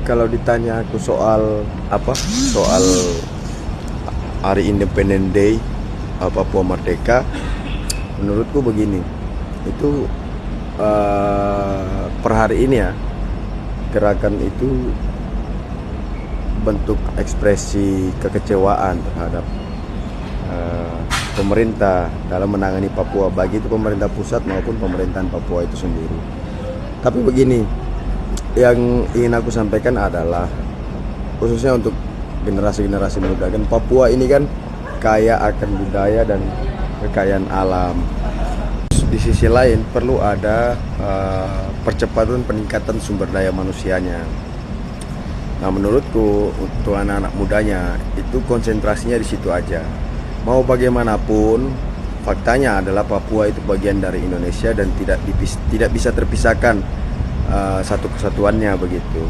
Kalau ditanya aku soal apa? Soal Hari Independent Day Papua Merdeka, menurutku begini. Itu per hari ini ya, gerakan itu bentuk ekspresi kekecewaan terhadap pemerintah dalam menangani Papua, baik itu pemerintah pusat maupun pemerintahan Papua itu sendiri. Tapi begini, yang ingin aku sampaikan adalah khususnya untuk generasi-generasi muda, kan Papua ini kan kaya akan budaya dan kekayaan alam. Di sisi lain perlu ada percepatan peningkatan sumber daya manusianya. Nah, menurutku untuk anak-anak mudanya itu konsentrasinya di situ aja. Mau bagaimanapun, faktanya adalah Papua itu bagian dari Indonesia dan tidak bisa terpisahkan satu kesatuannya begitu.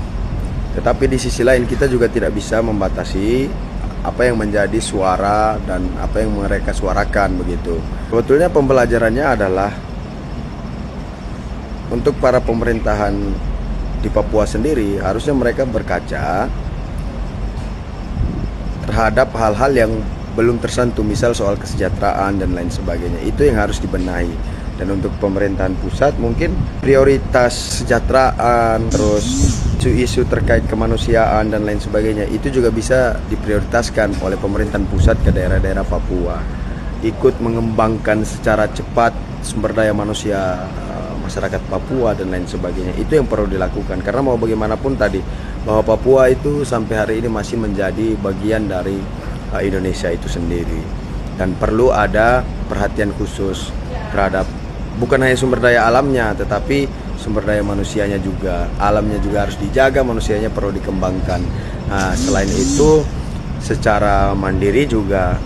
Tetapi di sisi lain kita juga tidak bisa membatasi apa yang menjadi suara dan apa yang mereka suarakan begitu. Sebetulnya pembelajarannya adalah untuk para pemerintahan di Papua sendiri, harusnya mereka berkaca terhadap hal-hal yang belum tersentuh, misal soal kesejahteraan dan lain sebagainya. Itu yang harus dibenahi. Dan untuk pemerintahan pusat mungkin prioritas kesejahteraan, terus isu-isu terkait kemanusiaan dan lain sebagainya, itu juga bisa diprioritaskan oleh pemerintahan pusat ke daerah-daerah Papua. Ikut mengembangkan secara cepat sumber daya manusia masyarakat Papua dan lain sebagainya. Itu yang perlu dilakukan, karena mau bagaimanapun tadi, bahwa Papua itu sampai hari ini masih menjadi bagian dari Indonesia itu sendiri, dan perlu ada perhatian khusus terhadap bukan hanya sumber daya alamnya, tetapi sumber daya manusianya juga. Alamnya juga harus dijaga, manusianya perlu dikembangkan. Nah, selain itu secara mandiri juga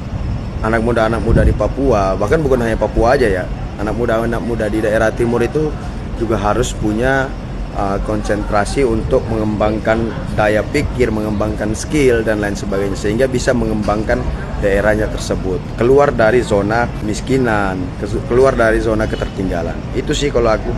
anak muda di Papua, bahkan bukan hanya Papua aja ya, anak muda di daerah timur itu juga harus punya konsentrasi untuk mengembangkan daya pikir, mengembangkan skill dan lain sebagainya, sehingga bisa mengembangkan daerahnya tersebut, keluar dari zona kemiskinan, keluar dari zona ketertinggalan. Itu sih kalau aku.